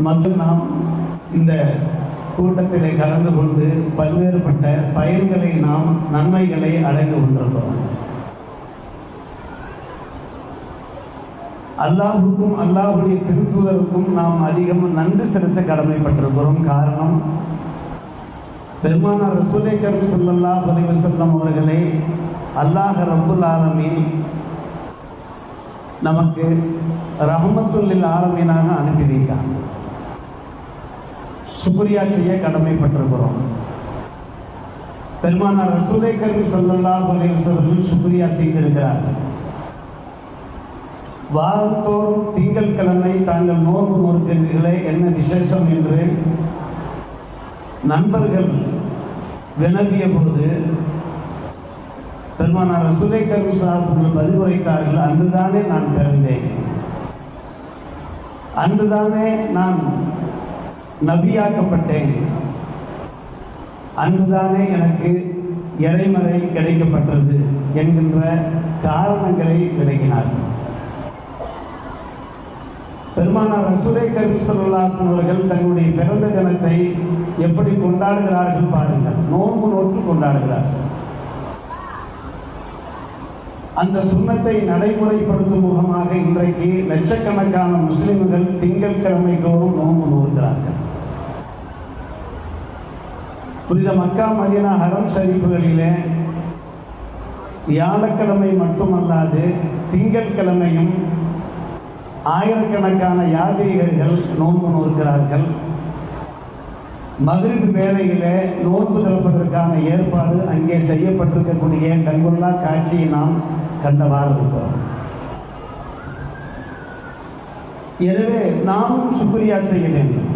மக்கள் நாம் இந்த கூட்டத்திலே கலந்து கொண்டு பல்வேறுபட்ட பயன்களை நாம் நன்மைகளை அடைந்து கொண்டிருக்கிறோம். அல்லாஹுக்கும் அல்லாஹுடைய திருத்தூதருக்கும் நாம் அதிகம் நன்றி செலுத்த கடமைப்பட்டிருக்கிறோம். காரணம், பெருமானார் ரசூலே கரீம் ஸல்லல்லாஹு அலைஹி வஸல்லம் அவர்களே அல்லாஹ் ரப்புல் ஆலமீன் நமக்கு ரஹ்மத்துல் லில் ஆலமீனாக அனுப்பி வைத்தார். சுக்ரியா செய்ய கடமைப்பட்டிருக்கிறோம். பெருமானார் ரசூலே கரீம் ஸல்லல்லாஹு அலைஹி வஸல்லம் சுக்ரியா செய்திருக்கிறார்கள். வாரந்தோறும் திங்கட்கிழமை தாங்கள் நோன்பு நோக்கிறீர்களே, என்ன விசேஷம் என்று நண்பர்கள் வினவிய போது பெருமானார் ரசூலே கரீம் ஸல்லல்லாஹு அலைஹி வஸல்லம் பதில் உரைத்தார்கள், அன்றுதானே நான் பிறந்தேன், அன்றுதானே நான் நபியாக்கப்பட்டேன், அன்றுதானே எனக்கு இறைமறை கிடைக்கப்பட்டது என்கின்ற காரணங்களை விளக்கினார்கள். பெருமானார் ரசூலே கரீம் ஸல்லல்லாஹு அலைஹி வஸல்லம் அவர்கள் தங்களுடைய பிறந்த தினத்தை எப்படி கொண்டாடுகிறார்கள் பாருங்கள். நோன்பு நோற்று கொண்டாடுகிறார்கள். அந்த சுன்னத்தை நடைமுறைப்படுத்தும் முகமாக இன்றைக்கு லட்சக்கணக்கான முஸ்லிம்கள் திங்கட்கிழமை தோறும் நோன்பு நோக்கிறார்கள். புனித மக்கா மதீனா ஹரம் ஷரீஃபுகளிலே வியாழக்கிழமை மட்டுமல்லாது திங்கட்கிழமையும் ஆயிரக்கணக்கான யாத்ரீகர்கள் நோன்பு நோக்கிறார்கள். மக்ரிப் வேளையிலே நோன்பு திறப்பதற்கான ஏற்பாடு அங்கே செய்யப்பட்டிருக்கக்கூடிய கண்கொள்ளா காட்சியை நாம் கண்டவாறு இருக்கிறோம். எனவே நாமும் சுக்ரியா செய்ய வேண்டும்.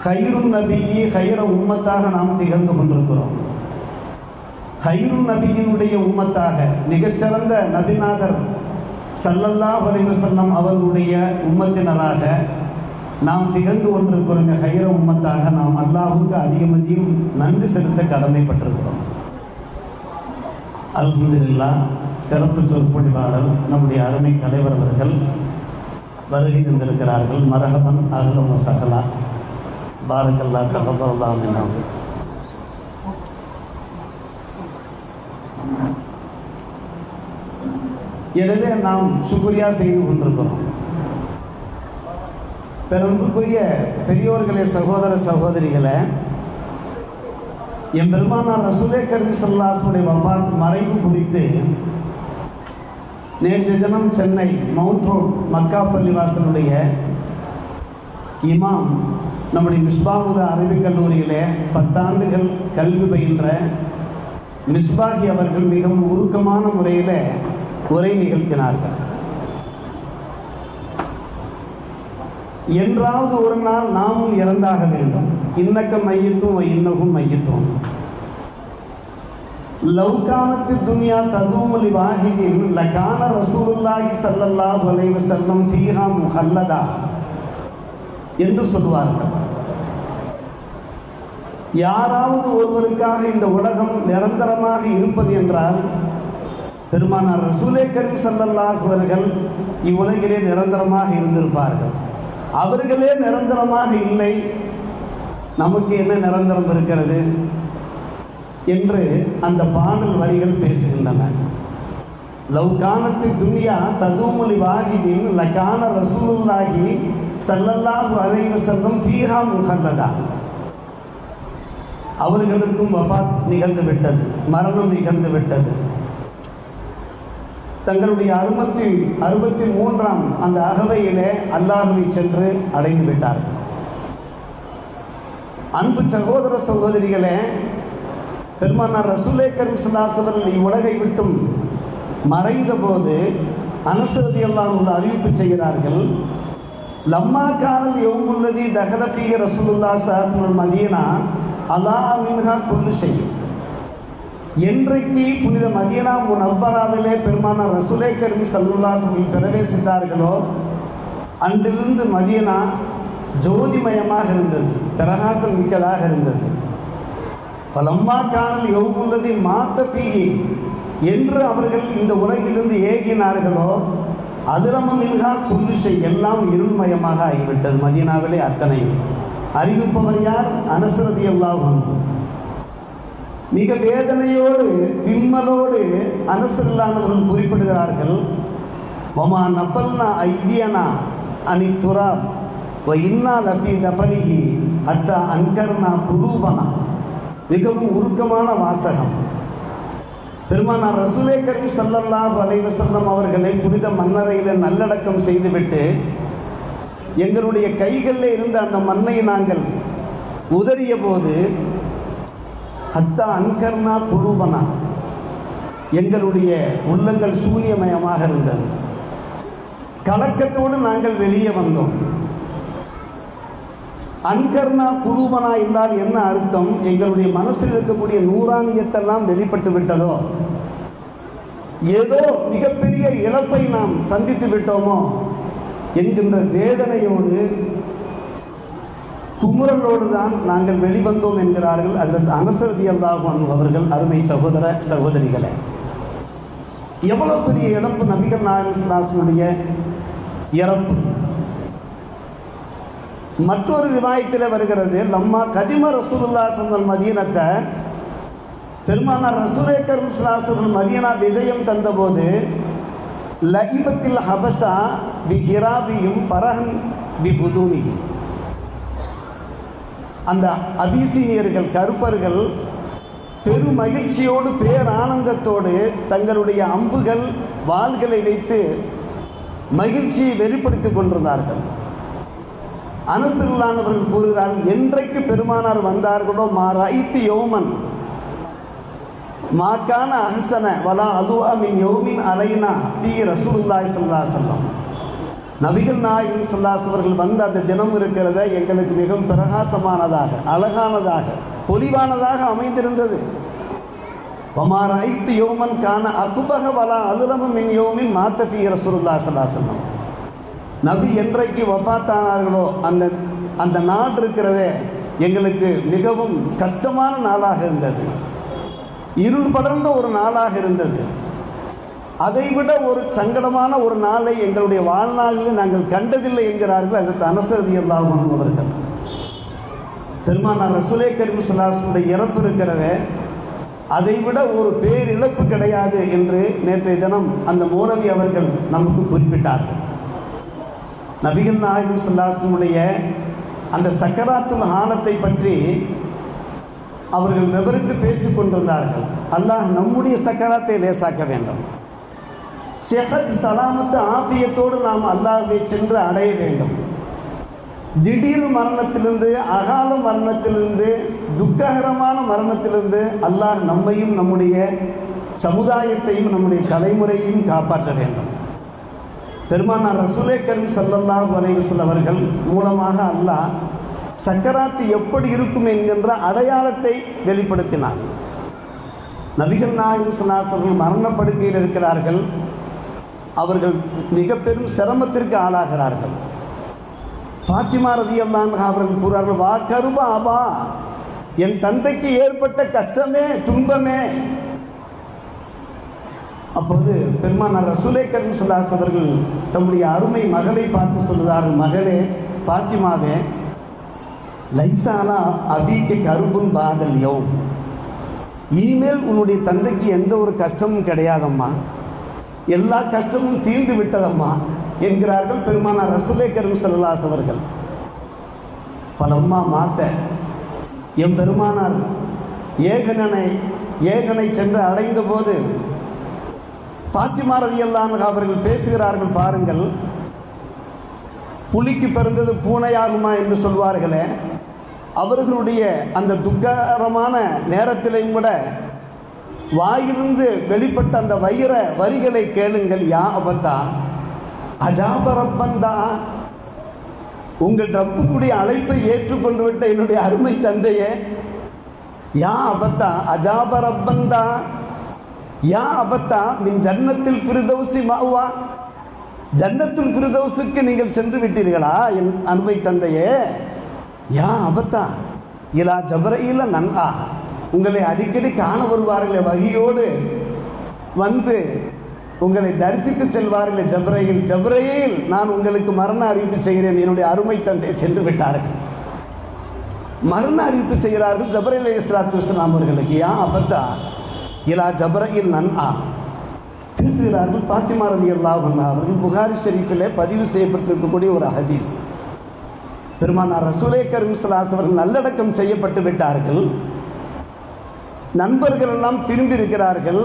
ஹைருன் நபியி ஹைர உம்மத்தாக நாம் திகழ்ந்து கொண்டிருக்கிறோம். ஹைருன் நபியினுடைய உம்மத்தாக மிகச்சிறந்த நபிநாதர் ஸல்லல்லாஹு அலைஹி வஸல்லம் அவர்களுடைய உம்மத்தினராக நாம் திகழ்ந்து கொண்டிருக்கிறோம். ஹைர உம்மத்தாக நாம் அல்லாஹுக்கு அதிகம் நன்றி செலுத்த கடமைப்பட்டிருக்கிறோம். அல்ஹம்துலில்லாஹ். சிறப்பு சொற்பொழிவாளர் நம்முடைய அருமை தலைவர் அவர்கள் வருகை தந்திருக்கிறார்கள். மரஹபன் அஹ்லம் வஸஹலா. பாரக்கல்லாஹ் தகப்பல்லாஹு மின்னா. எனவே நாம் சுக்ரியா செய்து கொண்டிருக்கிறோம். பெரும்புக்குரிய பெரியோர்களே, சகோதர சகோதரிகளை, என் பெருமானார் ரசூலே கரீம் ஸல்லல்லாஹு அலைஹி வஸல்லம் வஃபாத் மறைவு குறித்து நேற்று தினம் சென்னை மவுண்ட் ரோட் மக்கா பள்ளிவாசலுடைய இமாம் நம்முடைய மிஸ்பாஹுதா அரபிக் கல்லூரியிலே 10 ஆண்டுகள் கல்வி பயின்ற மிஸ்பாஹி அவர்கள் மிகவும் உருக்கமான முறையில் உரை நிகழ்த்தினார்கள். என்றாவது ஒரு நாள் நாமும் இறந்தாக வேண்டும். இன்னக்க மையத்தும் இன்னகும் மையத்தும் லவ்கானத்து துன்யா ததூமுலி வாஹிதின் லகான ரசூலுல்லாஹி ஸல்லல்லாஹு அலைஹி வஸல்லம் ஃபீஹா முஹல்லதா என்று சொல்வார்கள். யாராவது ஒருவருக்காக இந்த உலகம் நிரந்தரமாக இருப்பது என்றால் பெருமானார் ரசூலே கரீம் ஸல்லல்லாஹு அலைஹி அவர்கள் இவ்வுலகிலே நிரந்தரமாக இருந்திருப்பார்கள். அவர்களே நிரந்தரமாக இல்லை, நமக்கு என்ன நிரந்தரம் இருக்கிறது என்று அந்த பாடல் வரிகள் பேசுகின்றன. லவ்கானத்து துன்யா ததூமுலி வாஹிதின் லகான ரசூலுல்லாஹி ஸல்லல்லாஹு அலைஹி வஸல்லம் ஃபீஹா முஹல்லதா. அவர்களுக்கும் வஃபாத் நிகழ்ந்து விட்டது, மரணம் நிகழ்ந்து விட்டது. தங்களுடைய 63ஆம் அந்த அகவையிலே அல்லாஹ்வை சென்று அடைந்து விட்டார்கள். அன்பு சகோதர சகோதரிகளே, பெருமானார் ரசூலே கரீம் ஸல்லல்லாஹு அலைஹி வஸல்லம் இவ்வுலகை விட்டும் மறைந்த போது அனஸ் ரலியல்லாஹு அன்ஹு அறிவிப்பு செய்கிறார்கள். லம்மா கானல் யௌமுல்லதி தஹல ஃபீஹி ரசூலுல்லாஹி ஸல்லல்லாஹு அலைஹி வஸல்லம் மதீனா அலா மின்ஹா குல்லு ஷை. என்றைக்கு புனித மதீனா முனவ்வராவிலே பெருமானார் ரசூலே கரீம் ஸல்லல்லாஹு அலைஹி வஸல்லம் பிரவேசித்தார்களோ அன்றிலிருந்து மதீனா ஜோதிமயமாக இருந்தது, பிரகாசம் மிக்கதாக இருந்தது. பலம்மா கானல் யௌமுல்லதி மாத்த ஃபீஹி என்று அவர்கள் இந்த உலகிலிருந்து ஏகினார்களோ அதிரமில்கா குல்லுஷை எல்லாம் இருள்மயமாக ஆகிவிட்டது மதீனாவிலே அத்தனையும். அறிவிப்பவர் யார்? அனஸ் ரலியல்லாஹு அன்ஹு. மிக வேதனையோடு விம்மலோடு அனஸ் ரலியல்லாஹு குறிப்பிடுகிறார்கள், வமா நஃபல்னா ஐதியனா அனி துராப் வ இன்னா லஃபி தஃபனிஹி ஹத்தா அன்கர்னா குலூபனா. மிகவும் உருக்கமான வாசகம். பெருமானார் ரசூலே கரீம் ஸல்லல்லாஹு அலைஹி வஸல்லம் அவர்களை புனித மண்ணறையில் நல்லடக்கம் செய்துவிட்டு எங்களுடைய கைகளில் இருந்த அந்த மண்ணை நாங்கள் உதறிய போது ஹத்தா அன்கர்னா குலூபனா, எங்களுடைய உள்ளங்கள் சூன்யமயமாக இருந்தது. கலக்கத்தோடு நாங்கள் வெளியே வந்தோம். அன்கர்னா குலூபனா என்றால் என்ன அர்த்தம்? எங்களுடைய மனசில் இருக்கக்கூடிய நூறானியத்தெல்லாம் வெளிப்பட்டு விட்டதோ, ஏதோ மிகப்பெரிய இழப்பை நாம் சந்தித்து விட்டோமோ என்கின்ற வேதனையோடு குமுறலோடு தான் நாங்கள் வெளிவந்தோம் என்கிறார்கள் ஹஜ்ரத் அனஸ் ரலியல்லாஹு அன்ஹு அவர்கள். அருமை சகோதர சகோதரிகளே, எவ்வளோ பெரிய இழப்பு நபிகள் நாயகம் ஸல்லல்லாஹு அலைஹி வஸல்லம் இறப்பு. மற்றொரு ரிவாயத்தில் வருகிறது, லம்மா கதிம ரசூலுல்லாஹி ஸல்லல்லாஹு மதீனத்தை, பெருமானார் ரசூலே கரீம் ஸல்லல்லாஹு அலைஹி வஸல்லம் மதீனா விஜயம் தந்தபோது லஇபத்தில் ஹபஷா பி ஹிராபியும் ஃபரஹன் பி குதூமிஹி, அந்த அபிசீனியர்கள் கருப்பர்கள் பெரும் மகிழ்ச்சியோடு பேரானந்தத்தோடு தங்களுடைய அம்புகள் வாள்களை வைத்து மகிழ்ச்சியை வெளிப்படுத்திக் கொண்டிருந்தார்கள். அனஸ் ரலியல்லாஹு அவர்கள் கூறுகிறார்கள், என்றைக்கு பெருமானார் வந்தார்களோ மாராய்த்து யோமன் மாக்கான அஹ்சன வலா அதுவா மின் யௌமின் அலைனா ஃபீ ரசூலுல்லாஹி ஸல்லல்லாஹு அலைஹி வஸல்லம். நபிகள் நாயகம் ஸல்லல்லாஹு அலைஹி அவர்கள் வந்த அந்த தினம் இருக்கிறத எங்களுக்கு மிகவும் பிரகாசமானதாக, அழகானதாக, பொலிவானதாக அமைந்திருந்தது. வமா ராய்த்து யோமன் கான அக்பஹ வலா அதுலம மின் யௌமின் மாத்த ஃபீ ரசூலுல்லாஹி ஸல்லல்லாஹு அலைஹி வஸல்லம். நபி என்றைக்கு வஃபாத்தானார்களோ அந்த நாள் இருக்கிறதே எங்களுக்கு மிகவும் கஷ்டமான நாளாக இருந்தது, இருள் படர்ந்த ஒரு நாளாக இருந்தது. அதைவிட ஒரு சங்கடமான ஒரு நாளை எங்களுடைய வாழ்நாளில் நாங்கள் கண்டதில்லை என்கிறார்கள் ஹஜ்ரத் அனஸ் ரலியல்லாஹு அன்ஹு அவர்கள். பெருமானார் ரசூலே கரீம் ஸல்லல்லாஹு அலைஹி வஸல்லம் இறப்பு இருக்கிறதே அதைவிட ஒரு பேரிழப்பு கிடையாது என்று நேற்றைய தினம் அந்த மௌலவி அவர்கள் நமக்கு குறிப்பிட்டார்கள். நபிகள் நாயகம் ஸல்லல்லாஹு அலைஹி வஸல்லம் அந்த சக்கராத்துல் ஹாலத்தை பற்றி அவர்கள் விவரித்து பேசிக் கொண்டிருந்தார்கள். அல்லாஹ் நம்முடைய சக்கராத்தை லேசாக்க வேண்டும், ஸஹத் சலாமத்து ஆஃபியத்தோடு நாம் அல்லாஹ்வை சென்று அடைய வேண்டும். திடீர் மரணத்திலிருந்து, அகால மரணத்திலிருந்து, துக்ககரமான மரணத்திலிருந்து அல்லாஹ் நம்மையும் நம்முடைய சமுதாயத்தையும் நம்முடைய தலைமுறையையும் காப்பாற்ற வேண்டும். பெருமானார் ரசூலே கரீம் ஸல்லல்லாஹு அலைஹி வஸல்லம் அவர்கள் மூலமாக அல்லாஹ் சக்கராத்து எப்படி இருக்கும் என்கின்ற அடையாளத்தை வெளிப்படுத்தினார். நபிகள் நாயகம் ஸல்லல்லாஹு அலைஹி வஸல்லம் மரணப்படுக்கையில் இருக்கிறார்கள். அவர்கள் மிக பெரும் சிரமத்திற்கு ஆளாகிறார்கள். ஃபாத்திமா ரலியல்லாஹு அன்ஹா அவர்கள் கூறார்கள், வா கருபா ஆபா, என் தந்தைக்கு ஏற்பட்ட கஷ்டமே, துன்பமே. அப்போது பெருமானார் ரசூலே கரீம் ஸல்லல்லாஹு அலைஹி அவர்கள் தம்முடைய அருமை மகளை பார்த்து சொல்லுகிறார்கள், மகளே ஃபாத்திமாவே, லைசானா அபிக்கு கருபுன் பாதல் யௌம், இனிமேல் உன்னுடைய தந்தைக்கு எந்த ஒரு கஷ்டமும் கிடையாதம்மா, எல்லா கஷ்டமும் தீர்ந்து விட்டதம்மா என்கிறார்கள் பெருமானார் ரசூலே கரீம் ஸல்லல்லாஹு அலைஹி அவர்கள். பலம்மா மாத்த, எம் பெருமானார் ஏகனை சென்று அடைந்த போது ஃபாத்திமா ரலியல்லாஹு அன்ஹா அவர்கள் பேசுகிறார்கள், பாருங்கள், புலிக்கு பிறந்தது பூனையாகுமா என்று சொல்வார்களே, அவர்களுடைய அந்த துக்ககரமான நேரத்திலையும் கூட வாயிலிருந்து வெளிப்பட்ட அந்த வைர வரிகளை கேளுங்கள். யா அபத்தா அஜாப ரப்பந்தா, உங்கள் ரப்புக்குடைய அழைப்பை ஏற்றுக்கொண்டு விட்ட என்னுடைய அருமை தந்தையே, யா அபத்தா அஜாப ரப்பந்தா, யா அபத்தா மின் ஜன்னத்தில் ஃபிர்தௌசி மஅவா, ஜன்னத்துல் ஃபிர்தௌஸுக்கு நீங்கள் சென்று விட்டீர்களா என் அருமை தந்தையே. யா அபத்தா இலா ஜப்ரஈல நன்ஆ, உங்களை அடிக்கடி காண வருவார்களே, வகியோடு வந்து உங்களை தரிசித்து செல்வார்கள் ஜப்ரையில். ஜப்ரையில், நான் உங்களுக்கு மரண அறிவிப்பு செய்கிறேன், என்னுடைய அருமை தந்தை சென்று விட்டார்கள். மரண அறிவிப்பு செய்கிறார்கள் ஜப்ரையில் அலைஹிஸ்ஸலாத்து வஸ்ஸலாம் அவர்களுக்கு. யா அபத்தா இலா ஜப்ரையில் நன்ஆ பேசுகிறார்கள். ஃபாத்திமா ரலியல்லாஹு அன்ஹா அவர்கள் புகாரி ஷெரீஃபிலே பதிவு செய்யப்பட்டிருக்கக்கூடிய ஒரு ஹதீஸ். பெருமானார் ரசூலே கரீம் ஸல்லல்லாஹு அலைஹி அவர்கள் நல்லடக்கம் செய்யப்பட்டு விட்டார்கள். நண்பர்கள் எல்லாம் திரும்பி இருக்கிறார்கள்.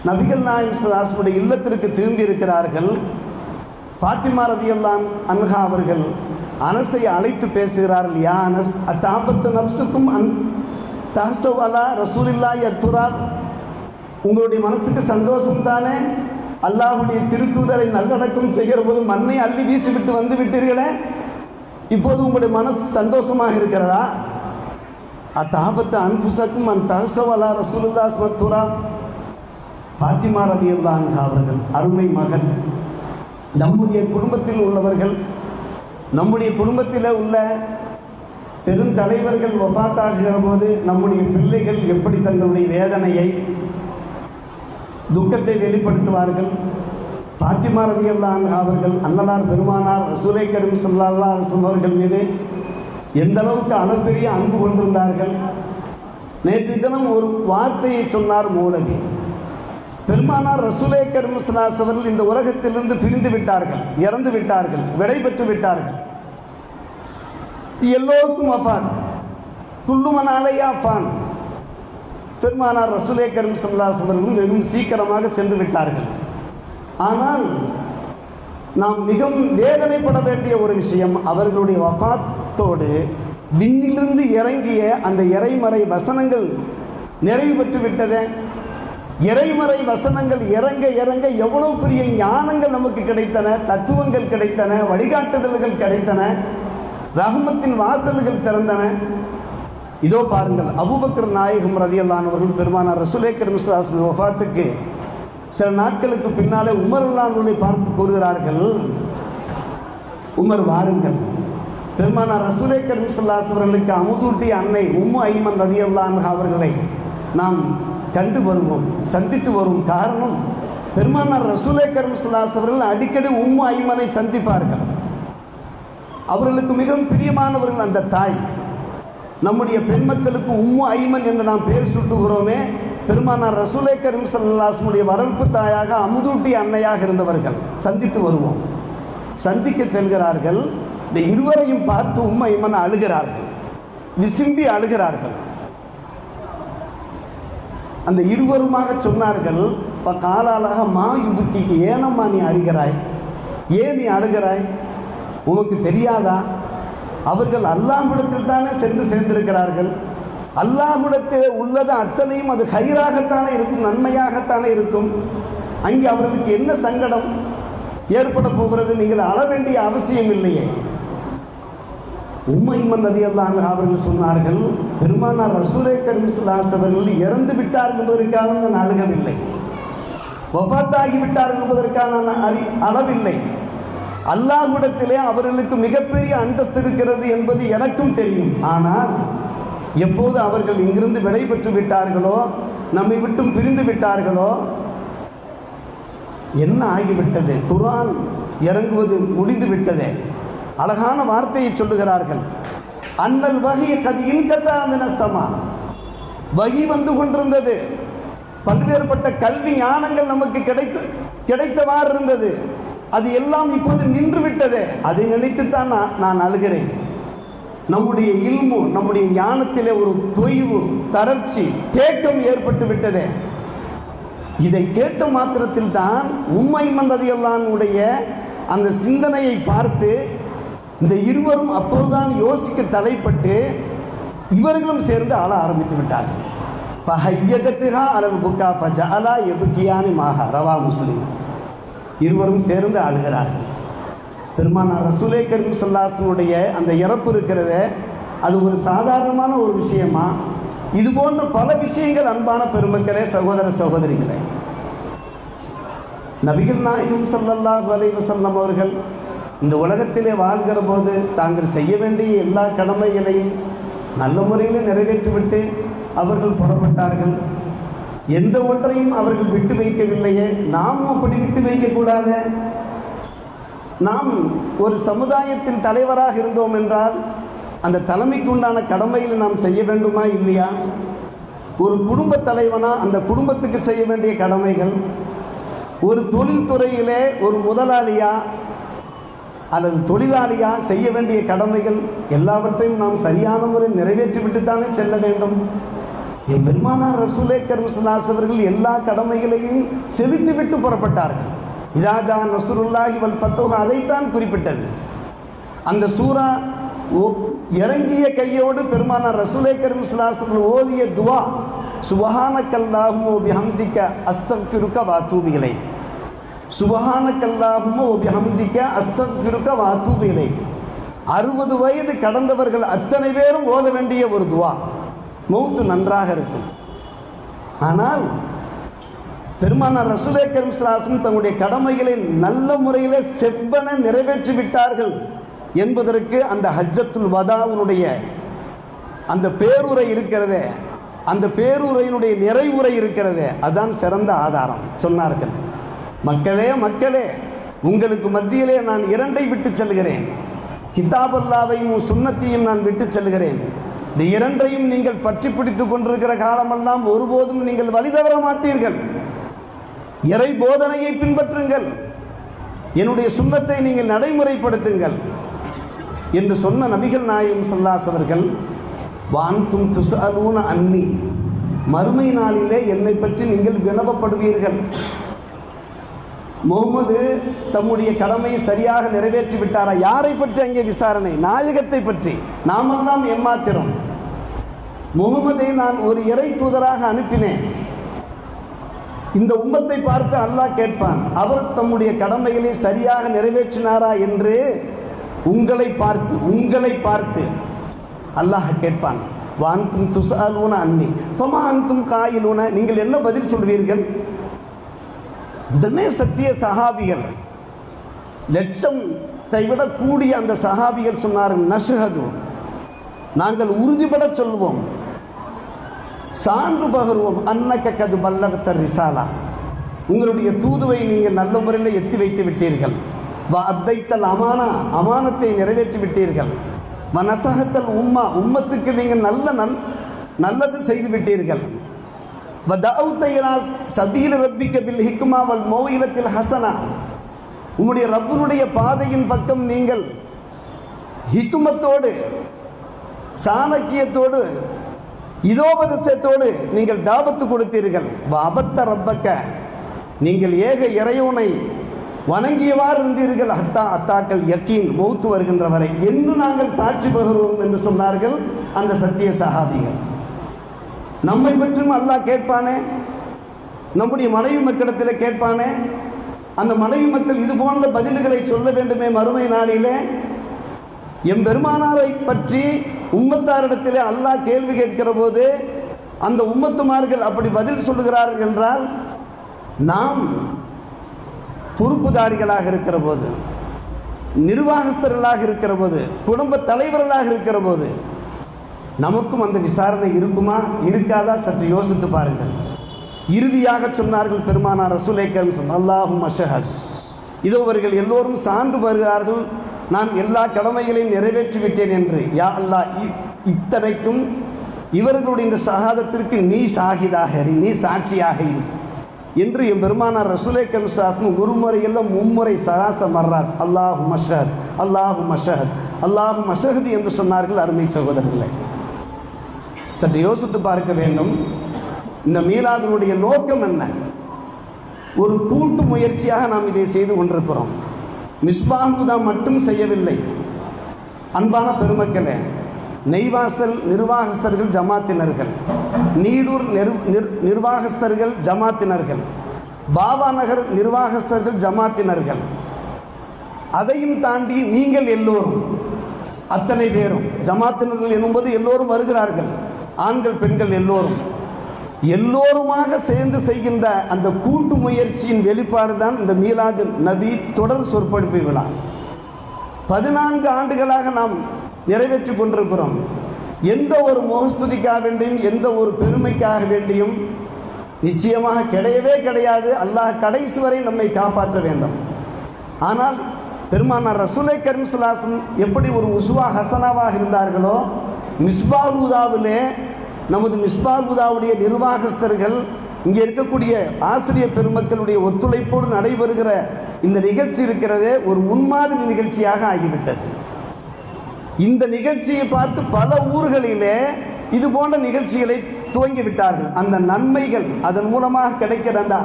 நபிகள் நாயகம் ஸல்லல்லாஹு அலைஹி வஸல்லம் இல்லத்திற்கு திரும்பி இருக்கிறார்கள். ஃபாத்திமா ரலியல்லாஹு அன்ஹா அவர்கள் அனஸை அழைத்து பேசுகிறார்கள். யா அனஸ், அத்தாபத்து நஃப்ஸுக்கும் அன் தஹ்ஸவ் அலா ரசூலில்லாஹி அத்துராப், உங்களுடைய மனசுக்கு சந்தோஷம் தானே? அல்லாஹுடைய திருத்தூதரை நல்லடக்கம் செய்கிற போது மண்ணை அள்ளி வீசிவிட்டு வந்து விட்டீர்களே, இப்போது உங்களுடைய மனசு சந்தோஷமாக இருக்கிறதா? அத்தாபத்து அன்ஃபுஸக்கும் அன் தஹ்ஸவ் அலா ரசூலில்லாஹி அத்துராப். ஃபாத்திமா ரலியல்லாஹு அன்ஹா அவர்கள் அருமை மகள். நம்முடைய குடும்பத்தில் உள்ளவர்கள், நம்முடைய குடும்பத்தில் உள்ள பெருந்தலைவர்கள் வஃபாத்தாகிற போது நம்முடைய பிள்ளைகள் எப்படி தங்களுடைய வேதனையை, துக்கத்தை வெளிப்படுத்துவார்கள். ஃபாத்திமா ரலியல்லாஹு அன்ஹா அவர்கள் அன்னலார் பெருமானார் ரசூலே கரீம் ஸல்லல்லாஹு அலைஹி வஸல்லம் அவர்கள் மீது எந்த அளவுக்கு அளப்பெரிய அன்பு கொண்டிருந்தார்கள். நேற்று தினம் ஒரு வார்த்தையை சொன்னார் மௌலவி. பெருமானார் ரசூலே கரீம் ஸல்லல்லாஹு அலைஹி அவர்கள் இந்த உலகத்திலிருந்து பிரிந்து விட்டார்கள், இறந்து விட்டார்கள், விடை பெற்று விட்டார்கள். எல்லோருக்கும் வஃபாத், குல்லு மன் அலைஹா ஃபான். பெருமானார் ரசூலே கரீம் ஸல்லல்லாஹு அலைஹி அவர்களும் வெறும் சீக்கிரமாக சென்று விட்டார்கள். ஆனால் நாம் மிகவும் வேதனைப்பட வேண்டிய ஒரு விஷயம், அவர்களுடைய வஃபாத்தோடு விண்ணிலிருந்து இறங்கிய அந்த இறைமறை வசனங்கள் நிறைவு பெற்று விட்டதே. இறைமறை வசனங்கள் இறங்க இறங்க எவ்வளவு பெரிய ஞானங்கள் நமக்கு கிடைத்தன, தத்துவங்கள் கிடைத்தன, வழிகாட்டுதல்கள் கிடைத்தன, ரஹ்மத்தின் வாசல்கள் திறந்தன. இதோ பாருங்கள், அபூபக்கர் நாயகம் ரலியல்லாஹு அவர்கள் பெருமானார் ரசூலே கரீம் ஸல்லல்லாஹு அலைஹி வஸல்லம் வஃபாத்துக்கு சில நாட்களுக்கு பின்னாலே உமர் ரலியல்லாஹு பார்த்து கூறுகிறார்கள், உமர் வாருங்கள், பெருமானார் ரசூலே கரீம் ஸல்லல்லாஹு அலைஹி அவர்களுக்கு அமுதூட்டிய அன்னை உம்மு ஐமன் ரலியல்லாஹு அன்ஹா அவர்களை நாம் கண்டு வருவோம், சந்தித்து வருவோம். காரணம், பெருமானார் ரசூலே கரீம் ஸல்லல்லாஹு அலைஹி அவர்கள் அடிக்கடி உம்மு ஐமனை சந்திப்பார்கள். அவர்களுக்கு மிகவும் பிரியமானவர்கள் அந்த தாய். நம்முடைய பெண் மக்களுக்கு உம்மு ஐமன் என்று நாம் பெயர் சுட்டுகிறோமே, பெருமானார் ரசூலே கரீம் ஸல்லல்லாஹு அலைஹி வஸல்லம் வளர்ப்பு தாயாக அமுதூட்டிய அன்னையாக இருந்தவர்கள். சந்தித்து வருவோம். சந்திக்க செல்கிறார்கள். இந்த இருவரையும் பார்த்து உம்மு ஐமன் அழுகிறார்கள், விசும்பி அழுகிறார்கள். அந்த இருவருமாக சொன்னார்கள், காலாலாக மா யுபுக்கிக்கு, ஏனம்மா நீ அழுகிறாய், ஏன் நீ அழுகிறாய், உனக்கு தெரியாதா? அவர்கள் அல்லாஹ்விடத்தில் தானே சென்று சேர்ந்திருக்கிறார்கள். அல்லாஹ்விடத்தில் உள்ளது அத்தனையும் அது ஹைராகத்தானே இருக்கும், நன்மையாகத்தானே இருக்கும். அங்கே அவர்களுக்கு என்ன சங்கடம் ஏற்பட போகிறது? நீங்கள் அழ வேண்டிய அவசியம் இல்லையே. உம்மு ஐமன் ரலியல்லாஹு அன்ஹா அவர்கள் சொன்னார்கள், பெருமானார் ரசூலே கரீம் ஸல்லல்லாஹு அலைஹி அவர்கள் இறந்து விட்டார் என்பதற்காக நான் அழுகவில்லை, வஃபாத்தாகி விட்டார் என்பதற்காக நான் அழவில்லை. அல்லாஹ்விடத்திலே அவர்களுக்கு மிகப்பெரிய அந்தஸ்து இருக்கிறது என்பது எனக்கும் தெரியும். ஆனால் எப்போது அவர்கள் இங்கிருந்து விடை பெற்று விட்டார்களோ, நம்மை விட்டும் பிரிந்து விட்டார்களோ, என்ன ஆகிவிட்டது? குர்ஆன் இறங்குவது முடிந்து விட்டதே. அழகான வார்த்தையை சொல்லுகிறார்கள், அன்னல் வஹிய கதியின் கதா மினஸ்ஸமா. வஹி வந்து கொண்டிருந்தது, பல்வேறுபட்ட கல்வி ஞானங்கள் நமக்கு கிடைத்தவாறு இருந்தது. அது எல்லாம் இப்போது நின்று விட்டதே. அதை நினைத்துத்தான் நான் அழுகிறேன். நம்முடைய இல்மு, நம்முடைய ஞானத்திலே ஒரு தொய்வு, தளர்ச்சி, தேக்கம் ஏற்பட்டு விட்டதே. இதை கேட்ட மாத்திரத்தில் தான் உம்மு ஐமன் ரலியல்லாஹு அன்ஹுடைய அந்த சிந்தனையை பார்த்து இந்த இருவரும் அப்போதுதான் யோசிக்க தலைப்பட்டு இவர்களும் சேர்ந்து அழ ஆரம்பித்து விட்டார்கள். ஃபஹய்யஜத்ஹா அலல் புக்கா ஃபஜஅலா யப்கியானி மாஹா, ரவா முஸ்லிம். இருவரும் சேர்ந்து அழுகிறார்கள். பெருமானார் ரசூலே கரீம் ஸல்லல்லாஹு அலைஹி வஸல்லம் அந்த இறப்பு இருக்கிறதே, அது ஒரு சாதாரணமான ஒரு விஷயமா? இது போன்ற பல விஷயங்கள் அன்பான பெருமக்களே, சகோதர சகோதரிகளே, நபிகள் நாயகம் ஸல்லல்லாஹு அலைஹி வஸல்லம் அவர்கள் இந்த உலகத்திலே வாழ்கிற போது தாங்கள் செய்ய வேண்டிய எல்லா கடமைகளையும் நல்ல முறையில் நிறைவேற்றிவிட்டு அவர்கள் புறப்பட்டார்கள். எந்த ஒன்றையும் அவர்கள் விட்டு வைக்கவில்லையே, நாமும் அப்படி விட்டு வைக்கக்கூடாது. நாம் ஒரு சமுதாயத்தின் தலைவராக இருந்தோம் என்றால் அந்த தலைமைக்கு உண்டான கடமையில் நாம் செய்ய வேண்டுமா இல்லையா? ஒரு குடும்ப தலைவனா அந்த குடும்பத்துக்கு செய்ய வேண்டிய கடமைகள், ஒரு தொழில்துறையிலே ஒரு முதலாளியா அல்லது தொழிலாளியா செய்ய வேண்டிய கடமைகள் எல்லாவற்றையும் நாம் சரியான முறை நிறைவேற்றிவிட்டுத்தானே செல்ல வேண்டும். என் பெருமானார் ரசூலே கரீம் ஸல்லல்லாஹு அலைஹி அவர்கள் எல்லா கடமைகளையும் செலுத்திவிட்டு புறப்பட்டார்கள். இதா ஜா நஸ்ருல்லாஹி வல் ஃபத்ஹு, அதைத்தான் குறிப்பிட்டது. அந்த சூரா இறங்கிய கையோடு பெருமானார் ரசூலே கரீம் ஸல்லல்லாஹு அலைஹி வஸல்லம் ஓதிய துஆ சுப்ஹானக்கல்லாஹும்ம வ பிஹம்திக அஸ்தக்ஃபிருக வ அத்தூபு இலைக், சுப்ஹானக்கல்லாஹும்ம வ பிஹம்திக அஸ்தக்ஃபிருக வ அத்தூபு இலைக். 60 வயது கடந்தவர்கள் அத்தனை பேரும் ஓத வேண்டிய ஒரு துஆ. மௌத்து நன்றாக இருக்கும். ஆனால் பெருமானார் ரசூலே கரீம் ஸல்லல்லாஹு அலைஹி வஸல்லம் தங்களுடைய கடமைகளை நல்ல முறையில் செவ்வன நிறைவேற்றி விட்டார்கள் என்பதற்கு அந்த ஹஜ்ஜத்துல் வதாவுடைய அந்த பேருரை இருக்கிறதே, அந்த பேருரையினுடைய நிறைவுரை இருக்கிறதே, அதுதான் சிறந்த ஆதாரம். சொன்னார்கள், மக்களே மக்களே, உங்களுக்கு மத்தியிலே நான் 2ஐ விட்டு செல்கிறேன். கிதாப் அல்லாஹ்வையும் சுன்னத்தையும் நான் விட்டு செல்கிறேன். இந்த 2ஐயும் நீங்கள் பற்றி பிடித்து கொண்டிருக்கிற காலமெல்லாம் ஒருபோதும் நீங்கள் வழி தவற மாட்டீர்கள். இறை போதனையை பின்பற்றுங்கள், என்னுடைய சுன்னத்தை நீங்கள் நடைமுறைப்படுத்துங்கள் என்று சொன்ன நபிகள் நாயகம் ஸல்லல்லாஹு அலைஹி அவர்கள், வான்தும் துஸ்அலூன அன்னி, மறுமை நாளிலே என்னை பற்றி நீங்கள் வினவப்படுவீர்கள். முகமது தம்முடைய கடமையை சரியாக நிறைவேற்றி விட்டாரா? யாரை பற்றி அங்கே விசாரணை? நாயகத்தை பற்றி. நாமெல்லாம் எம்மாத்திரம். முகமதை நான் ஒரு இறை தூதராக அனுப்பினேன். இந்த உம்மத்தை பார்த்து அல்லாஹ் கேட்பான், அவர் தம்முடைய கடமைகளை சரியாக நிறைவேற்றினாரா என்று உங்களை பார்த்து அல்லாஹ் கேட்பான். வான்தும் துஸ்அலூன அன்னி ஃபமா அன்தும் காயிலூன, நீங்கள் என்ன பதில் சொல்வீர்கள்? உடனே சத்திய சஹாபிகள், லட்சத்தை விட கூடிய அந்த சஹாபிகள் சொன்னார்கள், நஷ்ஹது, நாங்கள் உறுதிபட சொல்வோம், சான்று பகர்வோம், அன்னக கது பல்லகத்த ரிசாலா, உங்களுடைய தூதுவை நீங்கள் நல்ல முறையில் எத்தி வைத்து விட்டீர்கள். வ அத்தைத்தல் அமானா, அமானத்தை நிறைவேற்றி விட்டீர்கள். வ நசஹத்தல் உம்மா, உம்மத்துக்கு நீங்கள் நல்லது செய்து விட்டீர்கள். வ தஅவுத இலா சபீல் ரப்பிக பில் ஹிக்மா வல் மௌஇலத்தில் ஹசனா, உம்முடைய ரப்புனுடைய பாதையின் பக்கம் நீங்கள் ஹிக்மத்தோடு சாணக்கியத்தோடு இதோபதேசத்தோடு நீங்கள் தாபத்து கொடுத்தீர்கள். அபத்த ரப்பக்க, நீங்கள் ஏக இறைவனை வணங்கியவாறு இருந்தீர்கள். அத்தாக்கள் யக்கீன், மௌத்து வருகின்ற வரை என்று நாங்கள் சாட்சி பகர்வோம் என்று சொன்னார்கள் அந்த சத்திய சஹாபிகள். நம்மை பற்றியும் அல்லாஹ் கேட்பானே, நம்முடைய மனைவி மக்களிடத்தில் கேட்பானே, அந்த மனைவி மக்கள் இது போன்ற பதில்களை சொல்ல வேண்டுமே மறுமை நாளிலே. எம் பெருமானாரை பற்றி உம்மத்தாரிடத்திலே அல்லாஹ் கேள்வி கேட்கிற போது அந்த உம்மத்துமார்கள் அப்படி பதில் சொல்லுகிறார்கள் என்றால், நாம் பொறுப்புதாரிகளாக இருக்கிற போது, நிர்வாகஸ்தர்களாக இருக்கிற போது, குடும்ப தலைவர்களாக இருக்கிற போது நமக்கும் அந்த விசாரணை இருக்குமா இருக்காதா சற்று யோசித்து பாருங்கள். இறுதியாக சொன்னார்கள் பெருமானார் ரசூலே கரீம் ஸல்லல்லாஹு அலைஹி வஸல்லம், இதோ அவர்கள் எல்லோரும் சான்று வருகிறார்கள், நான் எல்லா கடமைகளையும் நிறைவேற்றி விட்டேன் என்று. யா அல்லாஹ், இத்தனைக்கும் இவர்களுடைய இந்த ஷஹாதத்திற்கு நீ ஷாஹிதாக இரு, நீ சாட்சியாக இரு என்று என் பெருமானார் ரசூலே கரீம் ஸல்லல்லாஹு அலைஹி வஸல்லம் ஒரு முறையெல்லாம் மும்முறை சராச மர்ராத் அல்லாஹு மஷஹத் அல்லாஹு மஷஹத் அல்லாஹு மஷஹத் என்று சொன்னார்கள். அருமை சகோதரர்களே, சற்று யோசித்து பார்க்க வேண்டும். இந்த மீலாதுனுடைய நோக்கம் என்ன? ஒரு கூட்டு முயற்சியாக நாம் இதை செய்து கொண்டிருக்கிறோம். மிஸ்பாஹுதா மட்டும் செய்யவில்லை. அன்பான பெருமக்களே, நெய்வாசல் நிர்வாகஸ்தர்கள் ஜமாத்தினர்கள், நீடூர் நிர்வாகஸ்தர்கள் ஜமாத்தினர்கள், பாபா நகர் நிர்வாகஸ்தர்கள் ஜமாத்தினர்கள், அதையும் தாண்டி நீங்கள் எல்லோரும் அத்தனை பேரும் ஜமாத்தினர்கள் எனும்போது எல்லோரும் வருகிறார்கள், ஆண்கள் பெண்கள் எல்லோருமாக சேர்ந்து செய்கின்ற அந்த கூட்டு முயற்சியின் வெளிப்பாடு தான் இந்த மீலாது நபி தொடர் சொற்பொழிப்பு விழா. 14 ஆண்டுகளாக நாம் நிறைவேற்றி கொண்டிருக்கிறோம். எந்த ஒரு முகஸ்துதிக்காக வேண்டியும், எந்த ஒரு பெருமைக்காக வேண்டியும் நிச்சயமாக கிடையவே கிடையாது. அல்லாஹ் கடைசி வரை நம்மை காப்பாற்ற வேண்டும். ஆனால் பெருமானார் ரசூலை கரீம் ஸல்லல்லாஹு அலைஹி வஸல்லம் எப்படி ஒரு உஸ்வா ஹசனாவாக இருந்தார்களோ, மிஸ்பால் ஹுதாவிலே நமது மிஸ்பால் ஹுதாவுடைய நிர்வாகஸ்தர்கள், இங்கே இருக்கக்கூடிய ஆசிரியர் பெருமக்களுடைய ஒத்துழைப்போடு நடைபெறுகிற இந்த நிகழ்ச்சி இருக்கிறதே ஒரு முன்மாதிரி நிகழ்ச்சியாக ஆகிவிட்டது. இந்த நிகழ்ச்சியை பார்த்து பல ஊர்களிலே இது போன்ற நிகழ்ச்சிகளை துவங்கிவிட்டார்கள். அந்த நன்மைகள், அதன் மூலமாக கிடைக்கிற அந்த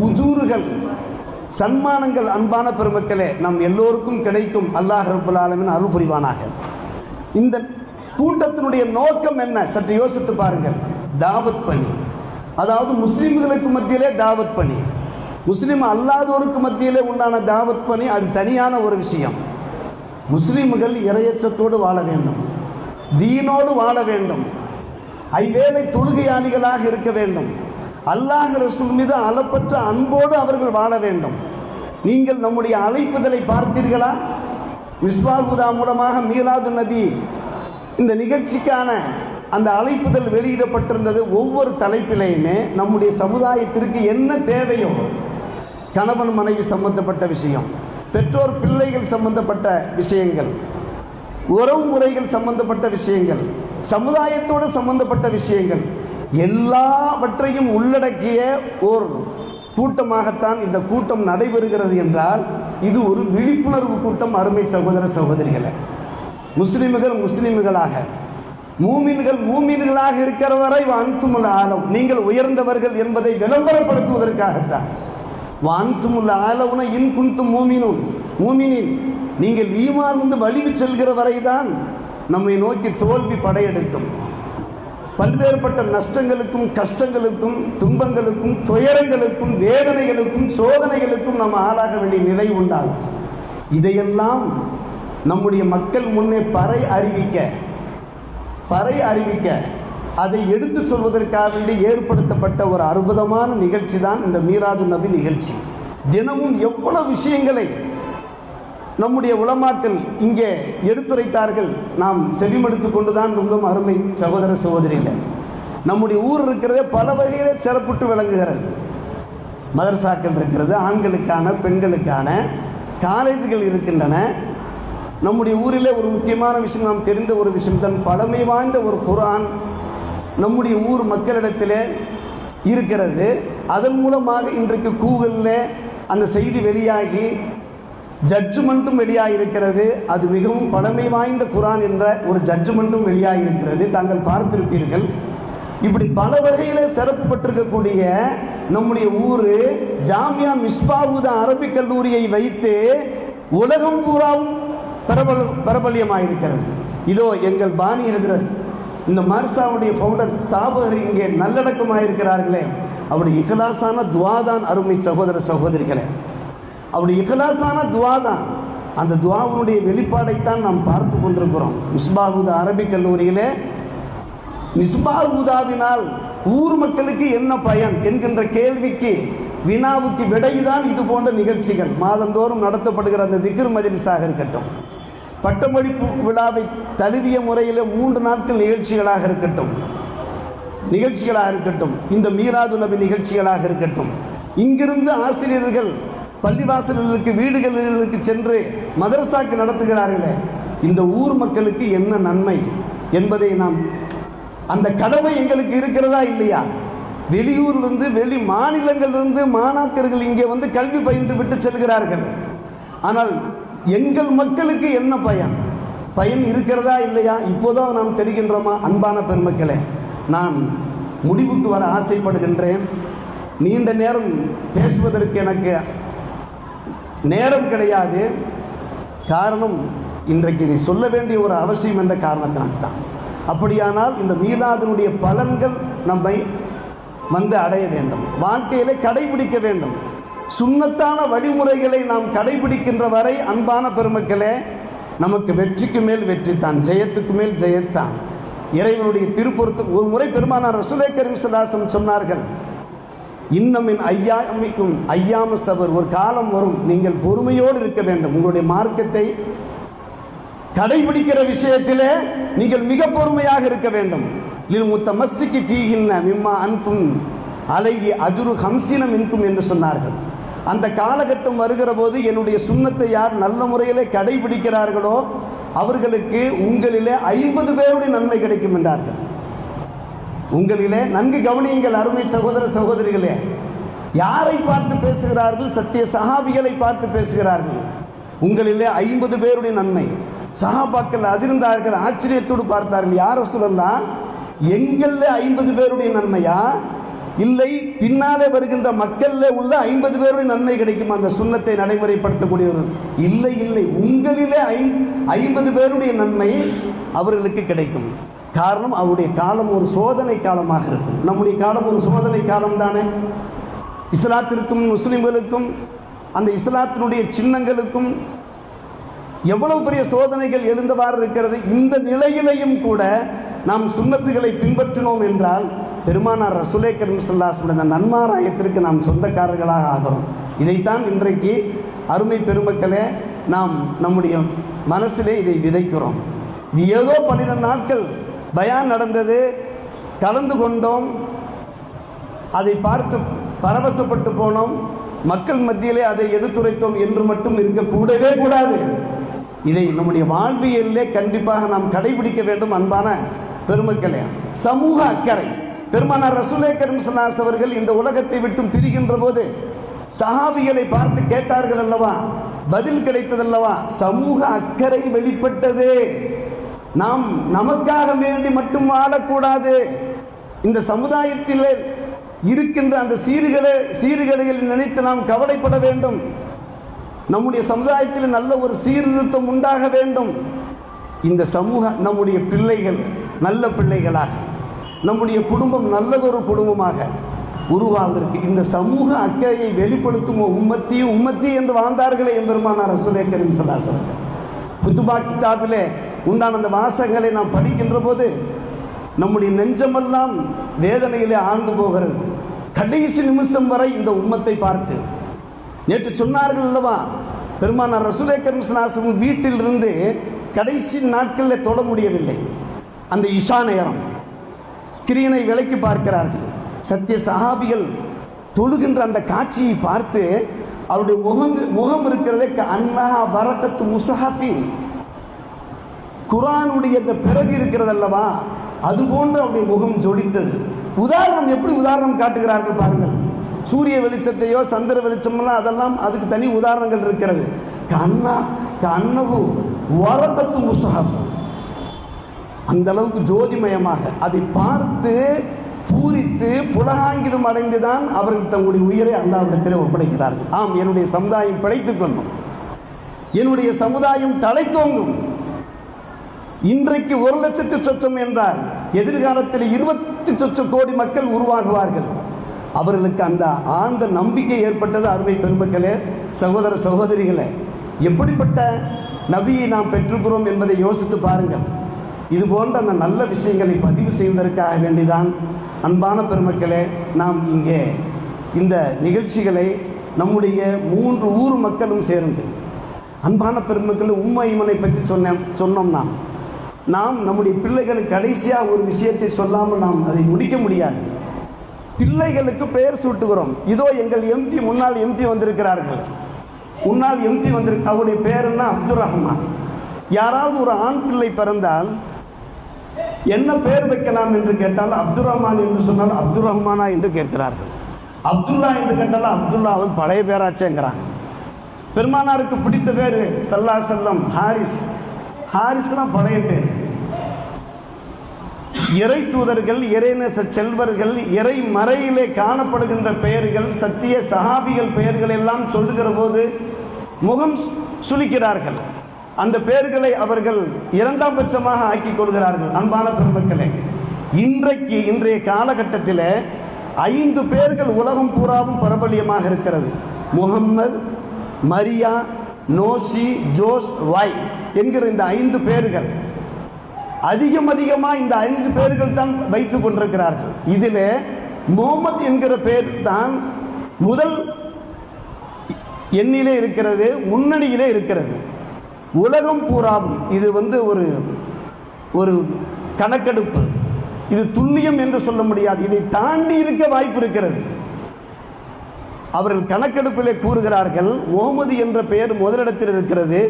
உஜூறுகள், சன்மானங்கள் அன்பான பெருமக்களே நம் எல்லோருக்கும் கிடைக்கும். அல்லாஹ் ரப்பல் ஆலமீன் அருள் புரிவானாக. இந்த கூட்டத்தினுடைய நோக்கம் என்ன சற்று யோசித்து பாருங்கள். தாவத் பணி, அதாவது முஸ்லிம்களுக்கு மத்தியிலே தாவத் பணி, முஸ்லிம் அல்லாதோருக்கு மத்தியிலே உண்டான தாவத் பணி, அது தனியான ஒரு விஷயம். முஸ்லிம்கள் இறையச்சத்தோடு வாழ வேண்டும், தீனோடு வாழ வேண்டும், ஐவேளை தொழுகையாளிகளாக இருக்க வேண்டும், அல்லாஹ் ரசூல் மீது அளப்பற்ற அன்போடு அவர்கள் வாழ வேண்டும். நீங்கள் நம்முடைய அழைப்புதலை பார்த்தீர்களா? மிஸ்பால் ஹுதா மூலமாக மீலாது நபி இந்த நிகழ்ச்சிக்கான அந்த அழைப்புதல் வெளியிடப்பட்டிருந்தது. ஒவ்வொரு தலைப்பிலையுமே நம்முடைய சமுதாயத்திற்கு என்ன தேவையோ, கணவன் மனைவி சம்பந்தப்பட்ட விஷயம், பெற்றோர் பிள்ளைகள் சம்பந்தப்பட்ட விஷயங்கள், உறவு முறைகள் சம்பந்தப்பட்ட விஷயங்கள், சமுதாயத்தோடு சம்பந்தப்பட்ட விஷயங்கள், எல்லாவற்றையும் உள்ளடக்கிய ஒரு கூட்டமாகத்தான் இந்த கூட்டம் நடைபெறுகிறது என்றால் இது ஒரு விழிப்புணர்வு கூட்டம். அருமை சகோதர சகோதரிகளை, முஸ்லிம்கள் முஸ்லிம்களாக, மூமின்கள் மூமின்களாக இருக்கிற வரை வான்துமுல் ஆலவ், நீங்கள் உயர்ந்தவர்கள் என்பதை விளம்பரப்படுத்துவதற்காகத்தான். வான்துமுல் ஆலவுன இன் குன்தும் மூமினூன், மூமினின் நீங்கள் ஈமான் வந்து வலிவு செல்கிற வரைதான் நம்மை நோக்கி தோல்வி படையெடுக்கும். பல்வேறுபட்ட நஷ்டங்களுக்கும் கஷ்டங்களுக்கும் துன்பங்களுக்கும் துயரங்களுக்கும் வேதனைகளுக்கும் சோதனைகளுக்கும் நாம் ஆளாக வேண்டிய நிலை உண்டாகும். இதையெல்லாம் நம்முடைய மக்கள் முன்னே பறை அறிவிக்க அதை எடுத்து சொல்வதற்காக வேண்டி ஏற்படுத்தப்பட்ட ஒரு அற்புதமான நிகழ்ச்சி தான் இந்த மீலாது நபி நிகழ்ச்சி. தினமும் எவ்வளவு விஷயங்களை நம்முடைய உலமாக்கள் இங்கே எடுத்துரைத்தார்கள். நாம் செவிமடுத்து கொண்டு தான் இருந்தோம். அருமை சகோதர சகோதரிகள், நம்முடைய ஊர் இருக்கிறதே பல வகையிலே சிறப்புட்டு விளங்குகிறது. மதரசாக்கள் இருக்கிறது, ஆண்களுக்கான பெண்களுக்கான காலேஜுகள் இருக்கின்றன. நம்முடைய ஊரிலே ஒரு முக்கியமான விஷயம், நாம் தெரிந்த ஒரு விஷயம் தான், பழமை வாய்ந்த ஒரு குர்ஆன் நம்முடைய ஊர் மக்களிடத்தில் இருக்கிறது. அதன் மூலமாக இன்றைக்கு கூகுளில் அந்த செய்தி வெளியாகி ஜட்ஜ்மெண்ட்டும் வெளியாகிருக்கிறது. அது மிகவும் பழமை வாய்ந்த குர்ஆன் என்ற ஒரு ஜட்ஜ்மெண்ட்டும் வெளியாகிருக்கிறது, தாங்கள் பார்த்திருப்பீர்கள். இப்படி பல வகையில் சிறப்பு பெற்றிருக்கக்கூடிய நம்முடைய ஊர் ஜாமியா மிஸ்பால் ஹுதா அரபிக் கல்லூரியை வைத்து உலகம் பூராவும் பிரபல்யமாயிருக்கிறது. இதோ எங்கள் பானி ஹஜ்ரத், இந்த மர்சாவுடைய ஃபவுண்டர் ஸ்தாபகர் இங்கே நல்லடக்கமாயிருக்கிறார்களே, அவருடைய இഖ்லாஸான துவா தான். அருமை சகோதர சகோதரிகளே, அவருடைய இഖ்லாஸான துவா தான். அந்த துவாவுடைய வெளிப்பாடைத்தான் நாம் பார்த்து கொண்டிருக்கிறோம். மிஸ்பால் ஹுதா அரபிக் கல்லூரியிலே மிஸ்பால் ஹுதாவினால் ஊர் மக்களுக்கு என்ன பயன் என்கின்ற கேள்விக்கு வினாவுக்கு விடைதான் இது போன்ற நிகழ்ச்சிகள். மாதந்தோறும் நடத்தப்படுகிற அந்த திக்ர் மஜ்லிஸாக இருக்கட்டும், பட்டமளிப்பு விழாவை தழுவிய முறையில் 3 நாட்கள் நிகழ்ச்சிகளாக இருக்கட்டும், இந்த மீலாது நபி நிகழ்ச்சிகளாக இருக்கட்டும், இங்கிருந்து ஆசிரியர்கள் பள்ளிவாசல்களுக்கு வீடுகளுக்கு சென்று மதரசாக்கு நடத்துகிறார்களே, இந்த ஊர் மக்களுக்கு என்ன நன்மை என்பதை நாம், அந்த கடமை எங்களுக்கு இருக்கிறதா இல்லையா? வெளியூரிலிருந்து வெளி மாநிலங்களிலிருந்து மாணாக்கர்கள் இங்கே வந்து கல்வி பயின்று விட்டு செல்கிறார்கள். ஆனால் எங்கள் மக்களுக்கு என்ன பயன் இருக்கிறதா இல்லையா? இப்போதான் நாம் தெரிகின்றோமா? அன்பான பெருமக்களே, நான் முடிவுக்கு வர ஆசைப்படுகின்றேன். நீண்ட நேரம் பேசுவதற்கு எனக்கு நேரம் கிடையாது. காரணம், இன்றைக்கு இதை சொல்ல வேண்டிய ஒரு அவசியம் என்ற காரணத்தினால்தான். அப்படியானால் இந்த மீலாதினுடைய பலன்கள் நம்மை வந்து அடைய வேண்டும், வாழ்க்கையிலே கடைபிடிக்க வேண்டும். சுன்னத்தான வழிமுறைகளை நாம் கடைபிடிக்கின்ற வரை அன்பான பெருமக்களே, நமக்கு வெற்றிக்கு மேல் வெற்றித்தான், ஜெயத்துக்கு மேல் ஜெயத்தான். இறைவனுடைய திருப்பொருத்தம். ஒரு முறை பெருமானார் ரசூலே கரீம் ஸல்லல்லாஹு அலைஹி வஸல்லம் சொன்னார்கள், இன்னமின் ஐயாமிக்கும் ஐயாம சபர், ஒரு காலம் வரும் நீங்கள் பொறுமையோடு இருக்க வேண்டும். உங்களுடைய மார்க்கத்தை கடைபிடிக்கிற விஷயத்திலே நீங்கள் மிக பொறுமையாக இருக்க வேண்டும். லில் முத்தமஸ்ஸிகி ஃபீஹின்ன மிம்மா அன்தும் அலைஹி அஜ்ரு 50 மின்கும் என்று சொன்னார்கள். அந்த காலகட்டம் வருகிற போது என்னுடைய சுன்னத்தை யார் நல்ல முறையிலே கடைபிடிக்கிறார்களோ அவர்களுக்கு உங்களிலே 50 பேருடைய நன்மை கிடைக்கும் என்றார்கள். உங்களிலே நன்கு கவனியுங்கள் அருமை சகோதர சகோதரிகளே. யாரை பார்த்து பேசுகிறார்கள்? சத்திய சஹாபிகளை பார்த்து பேசுகிறார்கள். உங்களிலே 50 பேருடைய நன்மை. சஹாபாக்கள் அதிர்ந்தார்கள், ஆச்சரியத்தோடு பார்த்தார்கள். யார் ரசூலல்லாஹ், எங்களில் 50 பேருடைய நன்மையா, இல்லை பின்னாலே வருகின்ற மக்களில் உள்ள 50 பேருடைய நன்மை கிடைக்கும் அந்த சுன்னத்தை நடைமுறைப்படுத்தக்கூடியவர்கள்? இல்லை இல்லை, உங்களிலே 50 பேருடைய நன்மை அவர்களுக்கு கிடைக்கும். காரணம், அவருடைய காலம் ஒரு சோதனை காலமாக இருக்கும். நம்முடைய காலம் ஒரு சோதனை காலம் தானே. இஸ்லாத்திற்கும் முஸ்லிம்களுக்கும் அந்த இஸ்லாத்தினுடைய சின்னங்களுக்கும் எவ்வளவு பெரிய சோதனைகள் எழுந்தவாறு இருக்கிறது. இந்த நிலையிலையும் கூட நாம் சுன்னத்துகளை பின்பற்றினோம் என்றால் பெருமானார் ரசூலே கரீம் ஸல்லல்லாஹு அலைஹி வஸல்லம் நன்மாராயத்திற்கு நாம் சொந்தக்காரர்களாக ஆகிறோம். இதைத்தான் இன்றைக்கு அருமை பெருமக்களே நாம் நம்முடைய மனசிலே இதை விதைக்கிறோம். இது ஏதோ 12 நாட்கள் பயான் நடந்தது, கலந்து கொண்டோம், அதை பார்த்து பரவசப்பட்டு போனோம், மக்கள் மத்தியிலே அதை எடுத்துரைத்தோம் என்று மட்டும் இருக்கக்கூடவே கூடாது. இதை நம்முடைய வாழ்வியலிலே கண்டிப்பாக நாம் கடைபிடிக்க வேண்டும். அன்பான பெருமக்களே, சமூக அக்கறை. பெருமானார் ரசூலே கரீம் ஸல்லல்லாஹு அலைஹி அவர்கள் இந்த உலகத்தை விட்டும் பிரிகின்ற போது சஹாபிகளை பார்த்து கேட்டார்கள் அல்லவா, பதில் கிடைத்ததல்லவா, சமூக அக்கறை வெளிப்பட்டது. நாம் நமக்காக வேண்டி மட்டும் வாழக்கூடாது, இந்த சமுதாயத்தில் இருக்கின்ற அந்த சீர்கேடுகளை நினைத்து நாம் கவலைப்பட வேண்டும். நம்முடைய சமுதாயத்தில் நல்ல ஒரு சீர்திருத்தம் உண்டாக வேண்டும். இந்த சமூக நம்முடைய பிள்ளைகள் நல்ல பிள்ளைகளாக, நம்முடைய குடும்பம் நல்லதொரு குடும்பமாக உருவாவதற்கு இந்த சமூக அக்கறையை வெளிப்படுத்தும் உம்மத்தி உம்மத்தி என்று வாழ்ந்தார்களே எம்பெருமானார் ரசூலே கரீம் ஸல்லல்லாஹு அலைஹி வஸல்லம். குத்துபா கிதாபிலே உண்டான அந்த வாசகங்களை நாம் படிக்கின்ற போது நம்முடைய நெஞ்சமெல்லாம் வேதனையிலே ஆழ்ந்து போகிறது. கடைசி நிமிஷம் வரை இந்த உம்மத்தை பார்த்து நேற்று சொன்னார்கள் அல்லவா, பெருமானார் ரசூலே கரீம் ஸல்லல்லாஹு அலைஹி வஸல்லம் வீட்டிலிருந்து கடைசி நாட்களில் தொழ முடியவில்லை. அந்த இஷா நேரம் ஸ்கிரீனை விலக்கி பார்க்கிறார்கள். சத்திய சஹாபிகள் தொழுகின்ற அந்த காட்சியை பார்த்து அவருடைய முகம் இருக்கிறதே அன்னஹா வரக்கத்து முஸஹஃபின், குர்ஆனுடைய அந்த பிரதி இருக்கிறது அல்லவா, அதுபோன்று அவருடைய முகம் ஜொலித்தது. உதாரணம் எப்படி உதாரணம் காட்டுகிறார்கள் பாருங்கள். சூரிய வெளிச்சத்தையோ சந்திர வெளிச்சமெல்லாம் அதெல்லாம் அதுக்கு தனி உதாரணங்கள் இருக்கிறது. கண்ணகு வரக்கத்து முஸஹஃப், அந்த அளவுக்கு ஜோதிமயமாக அதை பார்த்து பூரித்து புலகாங்கிதம் அடைந்துதான் அவர்கள் தங்களுடைய உயிரை அல்லாஹ்விடத்தில் ஒப்படைக்கிறார்கள். ஆம், என்னுடைய சமுதாயம் பிழைத்துக் கொள்ளும், என்னுடைய சமுதாயம் தலைத்தோங்கும். இன்றைக்கு 1 லட்சத்து சொச்சம் என்றால் எதிர்காலத்தில் 20 சொச்ச கோடி மக்கள் உருவாகுவார்கள். அவர்களுக்கு அந்த ஆழ்ந்த நம்பிக்கை ஏற்பட்டது. அருமை பெருமக்களே, சகோதர சகோதரிகளே, எப்படிப்பட்ட நபியை நாம் பெற்றுக்கிறோம் என்பதை யோசித்து பாருங்கள். இது போன்ற அந்த நல்ல விஷயங்களை பதிவு செய்வதற்காக வேண்டிதான் அன்பான பெருமக்களே நாம் இங்கே இந்த நிகழ்ச்சிகளை நம்முடைய 3 ஊர் மக்களும் சேர்ந்து, அன்பான பெருமக்கள் உம்மைமனை பற்றி சொன்னோம். நாம் நம்முடைய பிள்ளைகளுக்கு கடைசியாக ஒரு விஷயத்தை சொல்லாமல் நாம் அதை முடிக்க முடியாது. பிள்ளைகளுக்கு பெயர் சூட்டுகிறோம். இதோ எங்கள் எம்பி, முன்னாள் எம்பி வந்திருக்கிறார்கள். முன்னாள் எம்பி அவருடைய பேர் என்ன? அப்துல் ரஹ்மான். யாராவது ஒரு ஆண் பிள்ளை பிறந்தால் என்ன பெயர் வைக்கலாம் என்று கேட்டால் அப்துல் ரஹ்மான் என்று சொன்னால் அப்துல் ரஹ்மானா என்று கேட்கிறார்கள். அப்துல்லா என்று கேட்டால் அப்துல்லா பழைய பேராச்சேங்கிறாங்க. பெருமானாருக்கு பிடித்த பேர் ஸல்லல்லாஹு அலைஹி வஸல்லம் ஹாரிஸ். ஹாரிஸ்லாம் பழைய பேர். இறை தூதர்கள், இறைநேச செல்வர்கள், இறை மறையிலே காணப்படுகின்ற பெயர்கள், சத்திய சஹாபிகள் பெயர்கள் எல்லாம் சொல்லுகிற போது முகம் சுளிக்கிறார்கள். அந்த பெயர்களை அவர்கள் 2ஆம் பட்சமாக ஆக்கிக் கொள்கிறார்கள். அன்பான பெருமக்களே, இன்றைய காலகட்டத்தில் 5 பேர்கள் உலகம் பூராவும் பிரபலியமாக இருக்கிறது. முகம்மது, மரியா, நோசி, ஜோஸ், வாய் என்கிற இந்த 5 பேர்கள் அதிகமாக இந்த 5 பேர்கள் தான் வைத்துக் கொண்டிருக்கிறார்கள். இதில் முகமது என்கிற பேர் தான் முதல் எண்ணிலே இருக்கிறது, முன்னணியிலே இருக்கிறது. உலகம் பூராவும் இது ஒரு கணக்கெடுப்பு. இது துல்லியம் என்று சொல்ல முடியாது, இதை தாண்டி இருக்க வாய்ப்பு இருக்கிறது. அவர்கள் கணக்கெடுப்பிலே கூறுகிறார்கள், முகமது என்ற பெயர் முதலிடத்தில் இருக்கிறது.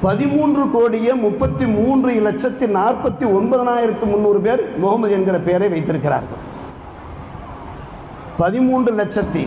13,33,49,300 பேர் முகமது என்கிற பெயரை வைத்திருக்கிறார்கள். 13,00,000